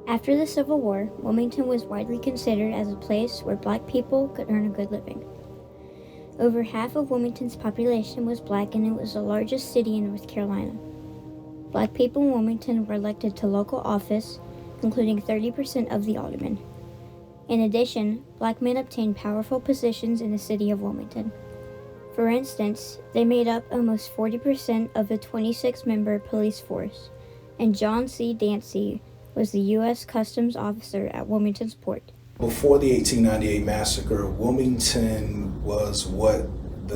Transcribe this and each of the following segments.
After the Civil War, Wilmington was widely considered as a place where black people could earn a good living. Over half of Wilmington's population was black, and it was the largest city in North Carolina. Black people in Wilmington were elected to local office, including 30% of the aldermen. In addition, black men obtained powerful positions in the city of Wilmington. For instance, they made up almost 40% of the 26-member police force, and John C. Dancy was the U.S. Customs officer at Wilmington's port. Before the 1898 massacre, Wilmington was what the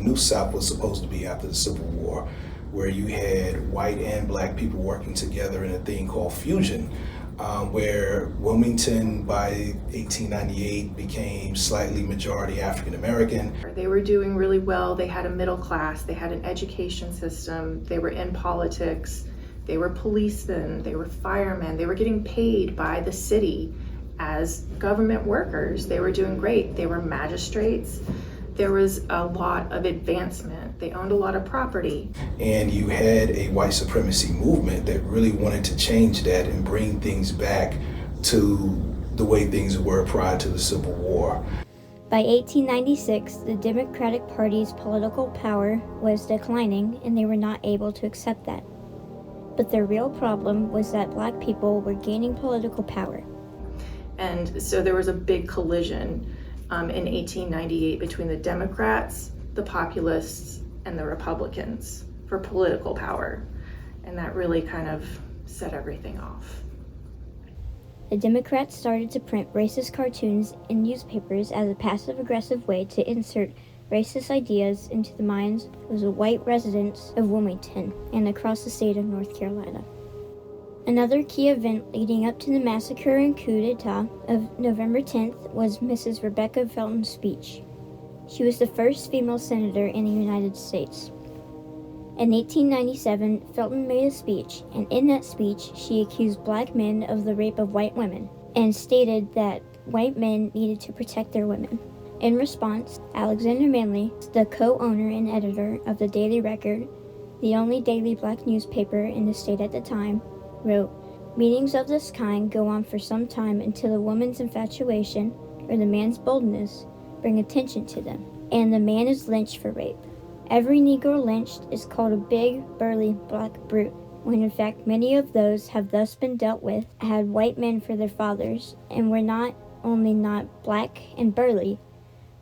New South was supposed to be after the Civil War, where you had white and black people working together in a thing called fusion, where Wilmington by 1898 became slightly majority African American. They were doing really well. They had a middle class, they had an education system, they were in politics, they were policemen, they were firemen, they were getting paid by the city as government workers. They were doing great. They were magistrates. There was a lot of advancement. They owned a lot of property. And you had a white supremacy movement that really wanted to change that and bring things back to the way things were prior to the Civil War. By 1896, the Democratic Party's political power was declining, and they were not able to accept that. But the real problem was that black people were gaining political power. And so there was a big collision in 1898 between the Democrats, the populists, and the Republicans for political power. And that really kind of set everything off. The Democrats started to print racist cartoons in newspapers as a passive-aggressive way to insert racist ideas into the minds of the white residents of Wilmington and across the state of North Carolina. Another key event leading up to the massacre and coup d'etat of November 10th was Mrs. Rebecca Felton's speech. She was the first female senator in the United States. In 1897, Felton made a speech, and in that speech, she accused black men of the rape of white women and stated that white men needed to protect their women. In response, Alexander Manly, the co-owner and editor of the Daily Record, the only daily black newspaper in the state at the time, wrote, "Meetings of this kind go on for some time until the woman's infatuation or the man's boldness bring attention to them, and the man is lynched for rape. Every Negro lynched is called a big, burly, black brute, when in fact many of those have thus been dealt with had white men for their fathers, and were not only not black and burly,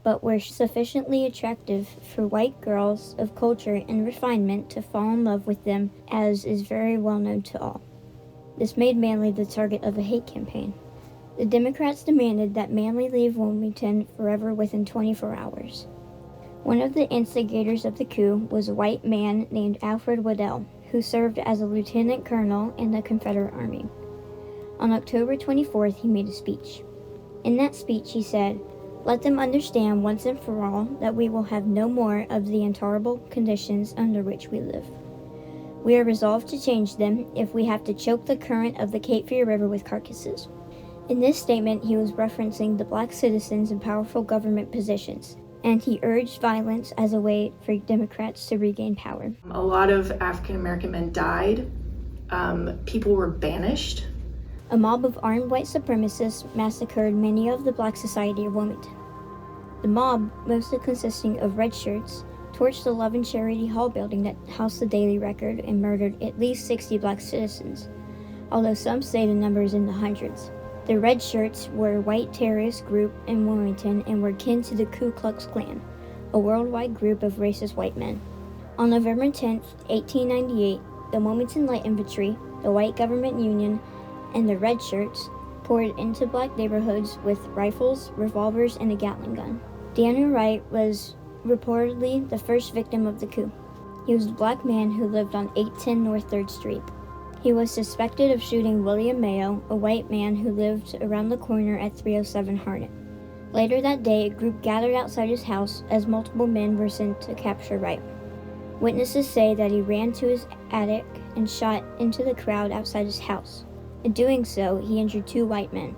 but were sufficiently attractive for white girls of culture and refinement to fall in love with them, as is very well known to all." This made Manly the target of a hate campaign. The Democrats demanded that Manly leave Wilmington forever within 24 hours. One of the instigators of the coup was a white man named Alfred Waddell, who served as a lieutenant colonel in the Confederate Army. On October 24th, he made a speech. In that speech, he said, "Let them understand once and for all that we will have no more of the intolerable conditions under which we live. We are resolved to change them if we have to choke the current of the Cape Fear River with carcasses." In this statement, he was referencing the black citizens in powerful government positions, and he urged violence as a way for Democrats to regain power. A lot of African American men died. People were banished. A mob of armed white supremacists massacred many of the black society of Wilmington. The mob, mostly consisting of red shirts, torched the Love and Charity Hall building that housed the Daily Record and murdered at least 60 black citizens, although some say the number is in the hundreds. The Red Shirts were a white terrorist group in Wilmington and were kin to the Ku Klux Klan, a worldwide group of racist white men. On November 10, 1898, the Wilmington Light Infantry, the White Government Union, and the Red Shirts poured into black neighborhoods with rifles, revolvers, and a Gatling gun. Daniel Wright was reportedly the first victim of the coup. He was a black man who lived on 810 North 3rd Street. He was suspected of shooting William Mayo, a white man who lived around the corner at 307 Harnett. Later that day, a group gathered outside his house as multiple men were sent to capture Wright. Witnesses say that he ran to his attic and shot into the crowd outside his house. In doing so, he injured 2 white men.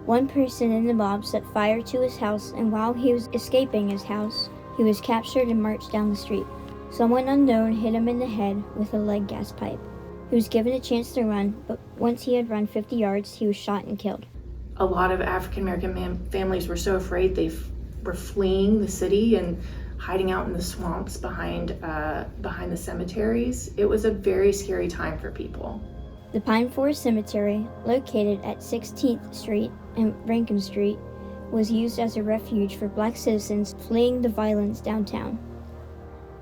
One person in the mob set fire to his house, and while he was escaping his house, he was captured and marched down the street. Someone unknown hit him in the head with a lead gas pipe. He was given a chance to run, but once he had run 50 yards, he was shot and killed. A lot of African American families were so afraid they were fleeing the city and hiding out in the swamps behind the cemeteries. It was a very scary time for people. The Pine Forest Cemetery, located at 16th Street and Rankin Street, was used as a refuge for Black citizens fleeing the violence downtown.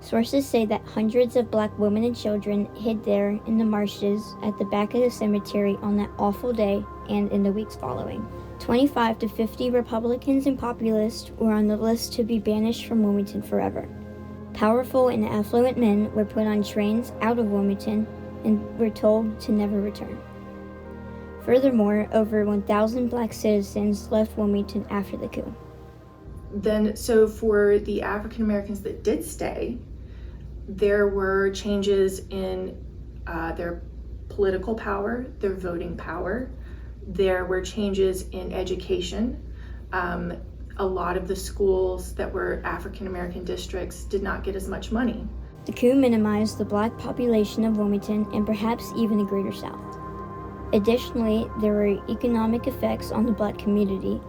Sources say that hundreds of Black women and children hid there in the marshes at the back of the cemetery on that awful day and in the weeks following. 25 to 50 Republicans and populists were on the list to be banished from Wilmington forever. Powerful and affluent men were put on trains out of Wilmington and were told to never return. Furthermore, over 1,000 Black citizens left Wilmington after the coup. Then, so for the African Americans that did stay, there were changes in their political power, their voting power. There were changes in education. A lot of the schools that were African American districts did not get as much money. The coup minimized the Black population of Wilmington and perhaps even the Greater South. Additionally, there were economic effects on the Black community.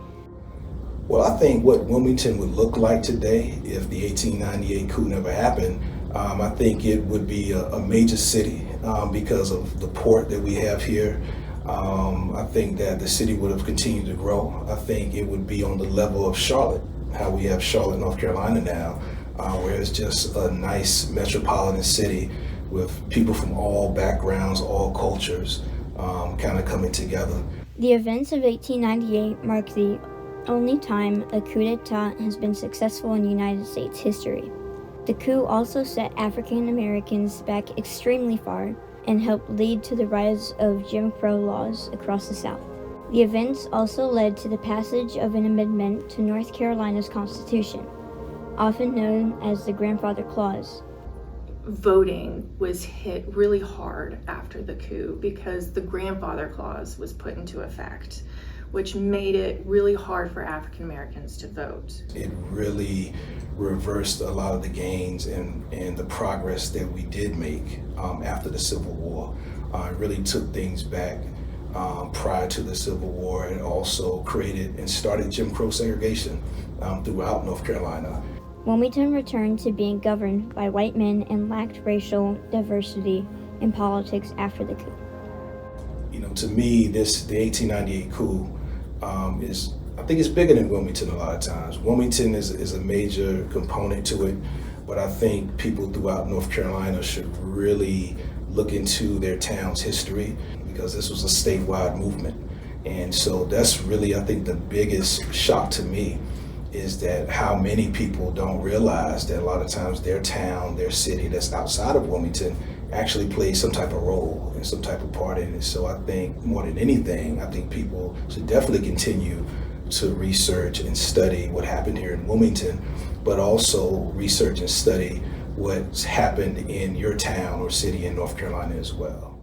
Well, I think what Wilmington would look like today if the 1898 coup never happened, I think it would be a major city because of the port that we have here. I think that the city would have continued to grow. I think it would be on the level of Charlotte, how we have Charlotte, North Carolina now, where it's just a nice metropolitan city with people from all backgrounds, all cultures kind of coming together. The events of 1898 mark the only time a coup d'etat has been successful in United States history. The coup also set African Americans back extremely far and helped lead to the rise of Jim Crow laws across the South. The events also led to the passage of an amendment to North Carolina's Constitution, often known as the Grandfather Clause. Voting was hit really hard after the coup because the Grandfather Clause was put into effect, which made it really hard for African Americans to vote. It really reversed a lot of the gains and the progress that we did make after the Civil War. It really took things back prior to the Civil War. It also created and started Jim Crow segregation throughout North Carolina. Wilmington returned to being governed by white men and lacked racial diversity in politics after the coup. You know, to me, the 1898 coup I think it's bigger than Wilmington a lot of times. Wilmington is a major component to it, but I think people throughout North Carolina should really look into their town's history because this was a statewide movement. And so that's really, I think, the biggest shock to me is that how many people don't realize that a lot of times their town, their city that's outside of Wilmington actually plays some type of role and some type of part in it. So I think more than anything, I think people should definitely continue to research and study what happened here in Wilmington, but also research and study what's happened in your town or city in North Carolina as well.